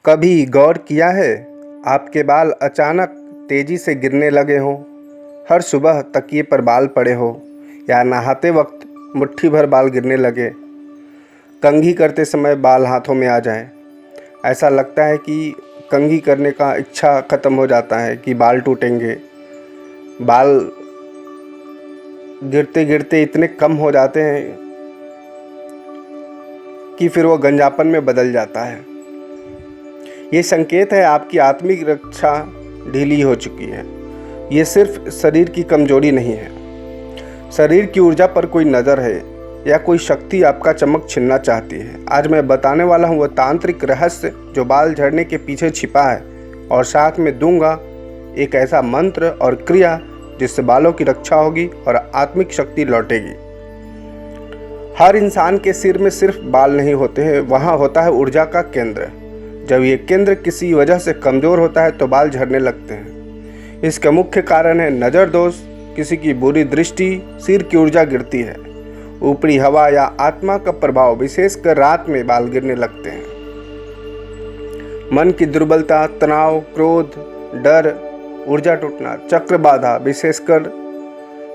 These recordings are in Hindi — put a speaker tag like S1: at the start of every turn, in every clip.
S1: कभी गौर किया है आपके बाल अचानक तेजी से गिरने लगे हों? हर सुबह तकिए पर बाल पड़े हो या नहाते वक्त मुट्ठी भर बाल गिरने लगे, कंघी करते समय बाल हाथों में आ जाएं। ऐसा लगता है कि कंघी करने का इच्छा ख़त्म हो जाता है कि बाल टूटेंगे। बाल गिरते गिरते इतने कम हो जाते हैं कि फिर वो गंजापन में बदल जाता है। ये संकेत है आपकी आत्मिक रक्षा ढीली हो चुकी है। ये सिर्फ शरीर की कमजोरी नहीं है, शरीर की ऊर्जा पर कोई नज़र है या कोई शक्ति आपका चमक छीनना चाहती है। आज मैं बताने वाला हूँ वह तांत्रिक रहस्य जो बाल झड़ने के पीछे छिपा है, और साथ में दूंगा एक ऐसा मंत्र और क्रिया जिससे बालों की रक्षा होगी और आत्मिक शक्ति लौटेगी। हर इंसान के सिर में सिर्फ बाल नहीं होते हैं, वहाँ होता है ऊर्जा का केंद्र। जब ये केंद्र किसी वजह से कमज़ोर होता है तो बाल झड़ने लगते हैं। इसका मुख्य कारण है नज़र दोष, किसी की बुरी दृष्टि, सिर की ऊर्जा गिरती है, ऊपरी हवा या आत्मा का प्रभाव, विशेषकर रात में बाल गिरने लगते हैं। मन की दुर्बलता, तनाव, क्रोध, डर, ऊर्जा टूटना, चक्र बाधा, विशेषकर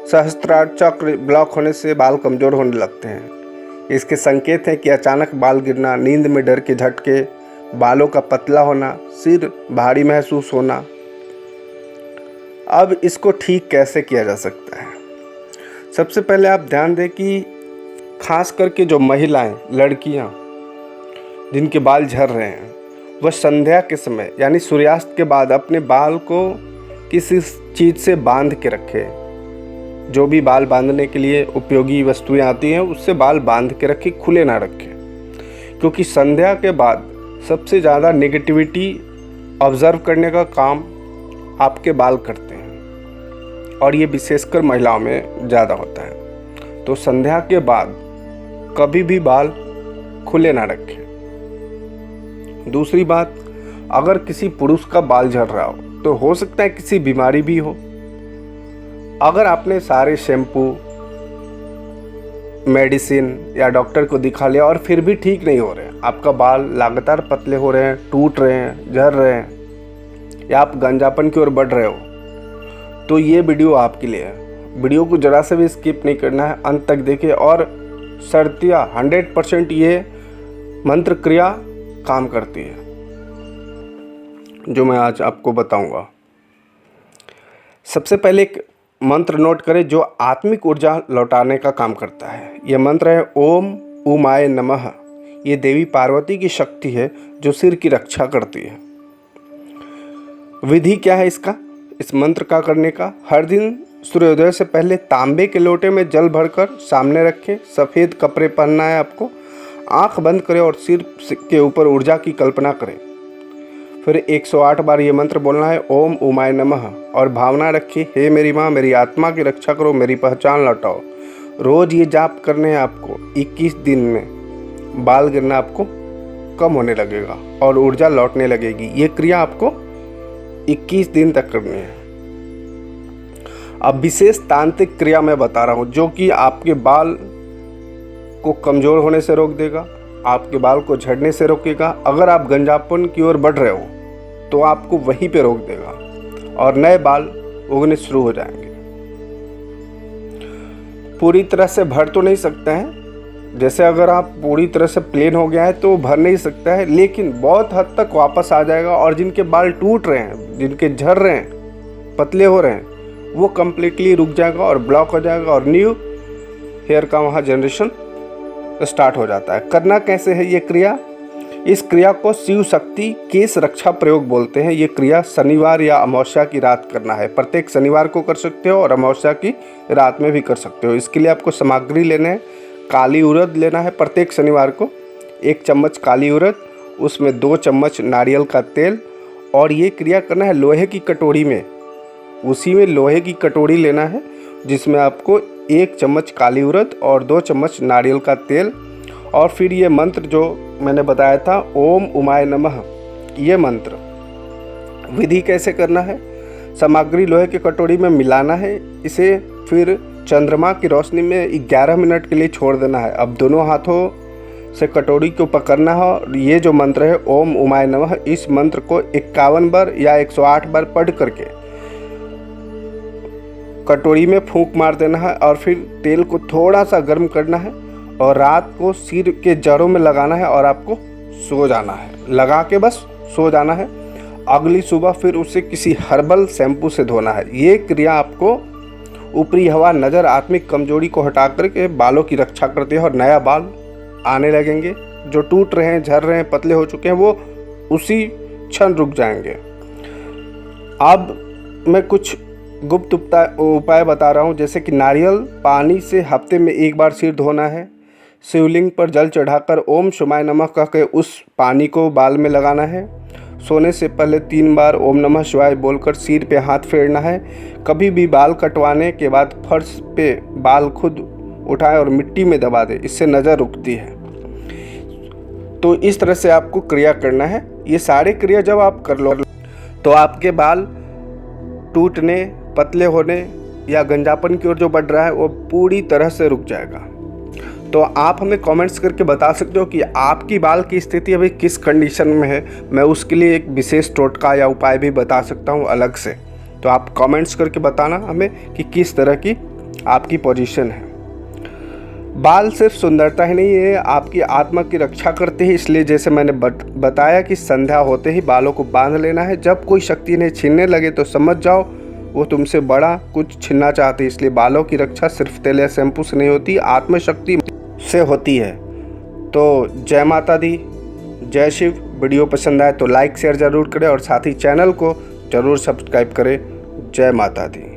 S1: सहस्त्रार चक्र ब्लॉक होने से बाल कमज़ोर होने लगते हैं। इसके संकेत हैं कि अचानक बाल गिरना, नींद में डर के झटके, बालों का पतला होना, सिर भारी महसूस होना। अब इसको ठीक कैसे किया जा सकता है? सबसे पहले आप ध्यान दें कि खास करके जो महिलाएं, लड़कियां जिनके बाल झड़ रहे हैं, वह संध्या के समय यानी सूर्यास्त के बाद अपने बाल को किसी चीज़ से बांध के रखें। जो भी बाल बांधने के लिए उपयोगी वस्तुएं आती हैं उससे बाल बांध के रखें, खुले ना रखें, क्योंकि संध्या के बाद सबसे ज़्यादा नेगेटिविटी ऑब्ज़र्व करने का काम आपके बाल करते हैं, और ये विशेषकर महिलाओं में ज़्यादा होता है। तो संध्या के बाद कभी भी बाल खुले ना रखें। दूसरी बात, अगर किसी पुरुष का बाल झड़ रहा हो तो हो सकता है किसी बीमारी भी हो। अगर आपने सारे शैम्पू, मेडिसिन या डॉक्टर को दिखा लिया और फिर भी ठीक नहीं हो रहे हैं, आपका बाल लगातार पतले हो रहे हैं, टूट रहे हैं, झड़ रहे हैं, या आप गंजापन की ओर बढ़ रहे हो, तो ये वीडियो आपके लिए है। वीडियो को ज़रा से भी स्किप नहीं करना है, अंत तक देखिए। और शर्तिया 100% ये मंत्र क्रिया काम करती है जो मैं आज आपको बताऊंगा। सबसे पहले एक मंत्र नोट करें जो आत्मिक ऊर्जा लौटाने का काम करता है। यह मंत्र है ओम उमाय नमः। ये देवी पार्वती की शक्ति है जो सिर की रक्षा करती है। विधि क्या है इसका, इस मंत्र का करने का? हर दिन सूर्योदय से पहले तांबे के लोटे में जल भरकर सामने रखें। सफ़ेद कपड़े पहनना है आपको। आंख बंद करें और सिर के ऊपर ऊर्जा की कल्पना करें। फिर 108 बार ये मंत्र बोलना है ओम उमाय नमः, और भावना रखिए, हे मेरी माँ, मेरी आत्मा की रक्षा करो, मेरी पहचान लौटाओ। रोज़ ये जाप करने हैं आपको। 21 दिन में बाल गिरना आपको कम होने लगेगा और ऊर्जा लौटने लगेगी। ये क्रिया आपको 21 दिन तक करनी है। अब विशेष तांत्रिक क्रिया मैं बता रहा हूँ जो कि आपके बाल को कमज़ोर होने से रोक देगा, आपके बाल को झड़ने से रोकेगा। अगर आप गंजापन की ओर बढ़ रहे हो तो आपको वहीं पे रोक देगा और नए बाल उगने शुरू हो जाएंगे। पूरी तरह से भर तो नहीं सकते हैं, जैसे अगर आप पूरी तरह से प्लेन हो गया है तो भर नहीं सकता है, लेकिन बहुत हद तक वापस आ जाएगा। और जिनके बाल टूट रहे हैं, जिनके झड़ रहे हैं, पतले हो रहे हैं, वो कम्प्लीटली रुक जाएगा और ब्लॉक हो जाएगा और न्यू हेयर का वहाँ जनरेशन स्टार्ट हो जाता है। करना कैसे है ये क्रिया? इस क्रिया को शिव शक्ति केश रक्षा प्रयोग बोलते हैं। ये क्रिया शनिवार या अमावस्या की रात करना है। प्रत्येक शनिवार को कर सकते हो और अमावस्या की रात में भी कर सकते हो। इसके लिए आपको सामग्री लेना है, काली उड़द लेना है। प्रत्येक शनिवार को 1 चम्मच काली उड़द, उसमें 2 चम्मच नारियल का तेल, और ये क्रिया करना है लोहे की कटोरी में। उसी में लोहे की कटोरी लेना है जिसमें आपको 1 चम्मच काली उड़द और 2 चम्मच नारियल का तेल, और फिर ये मंत्र जो मैंने बताया था ओम उमाय नमः, ये मंत्र। विधि कैसे करना है? सामग्री लोहे की कटोरी में मिलाना है। इसे फिर चंद्रमा की रोशनी में 11 मिनट के लिए छोड़ देना है। अब दोनों हाथों से कटोरी को पकड़ना है और ये जो मंत्र है ओम उमाय नमः, इस मंत्र को 51 बार या 108 बार पढ़ करके कटोरी में फूंक मार देना है और फिर तेल को थोड़ा सा गर्म करना है और रात को सिर के जड़ों में लगाना है और आपको सो जाना है। लगा के बस सो जाना है। अगली सुबह फिर उसे किसी हर्बल शैम्पू से धोना है। ये क्रिया आपको ऊपरी हवा, नज़र, आत्मिक कमजोरी को हटा करके बालों की रक्षा करती है और नया बाल आने लगेंगे। जो टूट रहे हैं, झड़ रहे हैं, पतले हो चुके हैं, वो उसी क्षण रुक जाएंगे। अब मैं कुछ गुप्त उपाय बता रहा हूँ, जैसे कि नारियल पानी से हफ्ते में 1 बार सिर धोना है। शिवलिंग पर जल चढ़ाकर ओम शिवाय नमः कह के उस पानी को बाल में लगाना है। सोने से पहले 3 बार ओम नमः शिवाय बोलकर सिर पे हाथ फेरना है। कभी भी बाल कटवाने के बाद फर्श पे बाल खुद उठाएं और मिट्टी में दबा दें, इससे नज़र रुकती है। तो इस तरह से आपको क्रिया करना है। ये सारे क्रिया जब आप कर लो तो आपके बाल टूटने, पतले होने या गंजापन की ओर जो बढ़ रहा है वो पूरी तरह से रुक जाएगा। तो आप हमें कमेंट्स करके बता सकते हो कि आपकी बाल की स्थिति अभी किस कंडीशन में है। मैं उसके लिए एक विशेष टोटका या उपाय भी बता सकता हूँ अलग से। तो आप कमेंट्स करके बताना हमें कि किस तरह की आपकी पोजीशन है। बाल सिर्फ सुंदरता ही नहीं है, आपकी आत्मा की रक्षा करते हैं। इसलिए जैसे मैंने बताया कि संध्या होते ही बालों को बांध लेना है। जब कोई शक्ति इन्हें छीनने लगे तो समझ जाओ वो तुमसे बड़ा कुछ छीनना चाहती है। इसलिए बालों की रक्षा सिर्फ तेल या शैम्पू से नहीं होती, आत्मशक्ति से होती है। तो जय माता दी, जय शिव। वीडियो पसंद आए तो लाइक शेयर ज़रूर करें और साथ ही चैनल को ज़रूर सब्सक्राइब करें। जय माता दी।